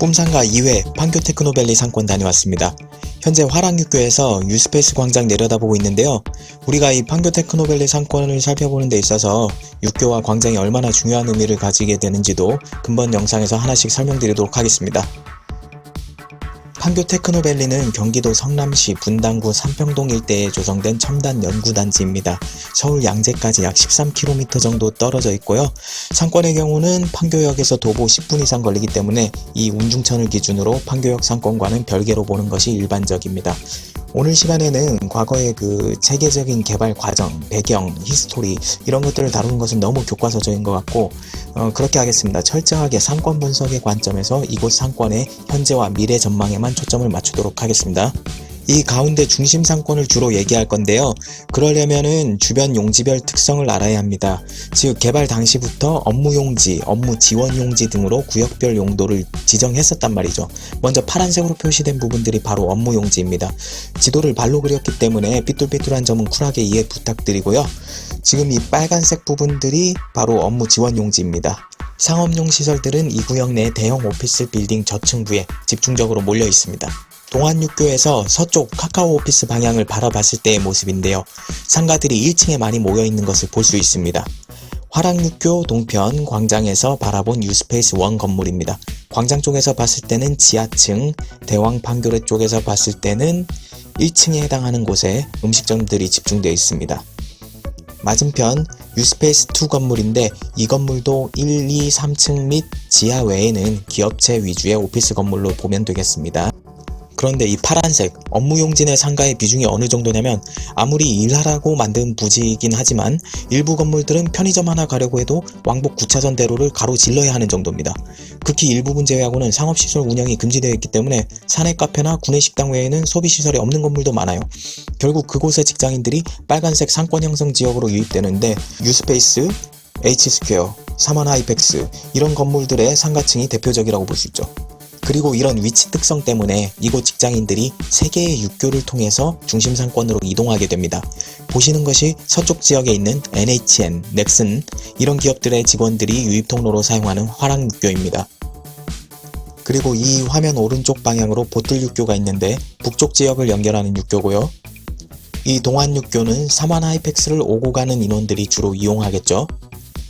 뿜상가 2회 판교 테크노밸리 상권 다녀왔습니다. 현재 화랑육교에서 유스페이스 광장 내려다보고 있는데요. 우리가 이 판교 테크노밸리 상권을 살펴보는 데 있어서 육교와 광장이 얼마나 중요한 의미를 가지게 되는지도 근본 영상에서 하나씩 설명드리도록 하겠습니다. 판교 테크노밸리는 경기도 성남시 분당구 삼평동 일대에 조성된 첨단 연구단지입니다. 서울 양재까지 약 13km 정도 떨어져 있고요. 상권의 경우는 판교역에서 도보 10분 이상 걸리기 때문에 이 운중천을 기준으로 판교역 상권과는 별개로 보는 것이 일반적입니다. 오늘 시간에는 과거의 그 체계적인 개발 과정, 배경, 히스토리 이런 것들을 다루는 것은 너무 교과서적인 것 같고 그렇게 하겠습니다. 철저하게 상권 분석의 관점에서 이곳 상권의 현재와 미래 전망에만 초점을 맞추도록 하겠습니다. 이 가운데 중심 상권을 주로 얘기할 건데요. 그러려면은 주변 용지별 특성을 알아야 합니다. 즉 개발 당시부터 업무 용지, 업무 지원 용지 등으로 구역별 용도를 지정했었단 말이죠. 먼저 파란색으로 표시된 부분들이 바로 업무 용지입니다. 지도를 발로 그렸기 때문에 삐뚤삐뚤한 점은 쿨하게 이해 부탁드리고요. 지금 이 빨간색 부분들이 바로 업무 지원 용지입니다. 상업용 시설들은 이 구역 내 대형 오피스 빌딩 저층부에 집중적으로 몰려 있습니다. 동안육교에서 서쪽 카카오 오피스 방향을 바라봤을 때의 모습인데요. 상가들이 1층에 많이 모여있는 것을 볼 수 있습니다. 화랑육교 동편 광장에서 바라본 유스페이스 1 건물입니다. 광장 쪽에서 봤을 때는 지하층, 대왕판교래 쪽에서 봤을 때는 1층에 해당하는 곳에 음식점들이 집중되어 있습니다. 맞은편 유스페이스 2 건물인데 이 건물도 1, 2, 3층 및 지하 외에는 기업체 위주의 오피스 건물로 보면 되겠습니다. 그런데 이 파란색 업무용지 내 상가의 비중이 어느 정도냐면 아무리 일하라고 만든 부지이긴 하지만 일부 건물들은 편의점 하나 가려고 해도 왕복 9차선 대로를 가로질러야 하는 정도입니다. 극히 일부분 제외하고는 상업시설 운영이 금지되어 있기 때문에 사내 카페나 구내식당 외에는 소비시설이 없는 건물도 많아요. 결국 그곳의 직장인들이 빨간색 상권 형성 지역으로 유입되는데 유스페이스, H스퀘어, 사만하이펙스 이런 건물들의 상가층이 대표적이라고 볼 수 있죠. 그리고 이런 위치 특성 때문에 이곳 직장인들이 3개의 육교를 통해서 중심 상권으로 이동하게 됩니다. 보시는 것이 서쪽 지역에 있는 NHN, 넥슨 이런 기업들의 직원들이 유입 통로로 사용하는 화랑육교입니다. 그리고 이 화면 오른쪽 방향으로 보틀육교가 있는데 북쪽 지역을 연결하는 육교고요. 이 동안육교는 사만하이펙스를 오고 가는 인원들이 주로 이용하겠죠.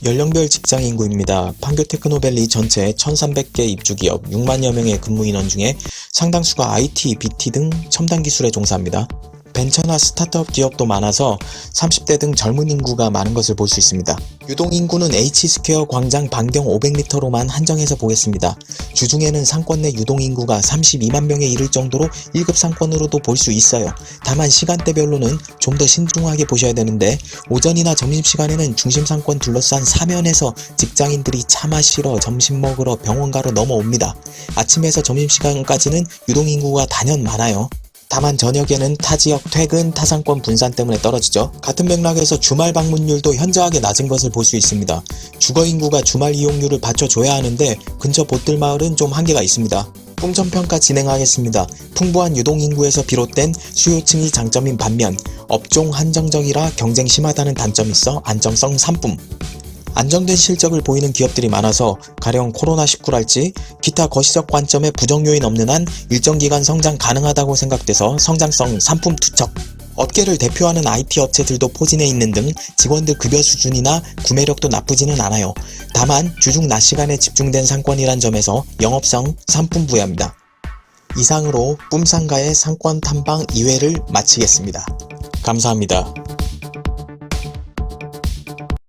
연령별 직장 인구입니다. 판교 테크노밸리 전체 1300개 입주기업 6만여 명의 근무 인원 중에 상당수가 IT, BT 등 첨단 기술에 종사합니다. 벤처나 스타트업 기업도 많아서 30대 등 젊은 인구가 많은 것을 볼 수 있습니다. 유동인구는 H스퀘어 광장 반경 500m로만 한정해서 보겠습니다. 주중에는 상권 내 유동인구가 32만 명에 이를 정도로 1급 상권으로도 볼 수 있어요. 다만 시간대별로는 좀 더 신중하게 보셔야 되는데 오전이나 점심시간에는 중심상권 둘러싼 사면에서 직장인들이 차 마시러, 점심 먹으러, 병원 가러 넘어옵니다. 아침에서 점심시간까지는 유동인구가 단연 많아요. 다만 저녁에는 타지역 퇴근, 타상권 분산 때문에 떨어지죠. 같은 맥락에서 주말 방문율도 현저하게 낮은 것을 볼 수 있습니다. 주거인구가 주말 이용률을 받쳐줘야 하는데 근처 보뜰마을은 좀 한계가 있습니다. 풍점평가 진행하겠습니다. 풍부한 유동인구에서 비롯된 수요층이 장점인 반면 업종 한정적이라 경쟁 심하다는 단점이 있어 안정성 산쁨. 안정된 실적을 보이는 기업들이 많아서 가령 코로나19랄지 기타 거시적 관점에 부정 요인 없는 한 일정 기간 성장 가능하다고 생각돼서 성장성 산품 투척. 업계를 대표하는 IT 업체들도 포진해 있는 등 직원들 급여 수준이나 구매력도 나쁘지는 않아요. 다만 주중 낮 시간에 집중된 상권이란 점에서 영업성 산품 부여합니다. 이상으로 뿜상가의 상권 탐방 2회를 마치겠습니다. 감사합니다.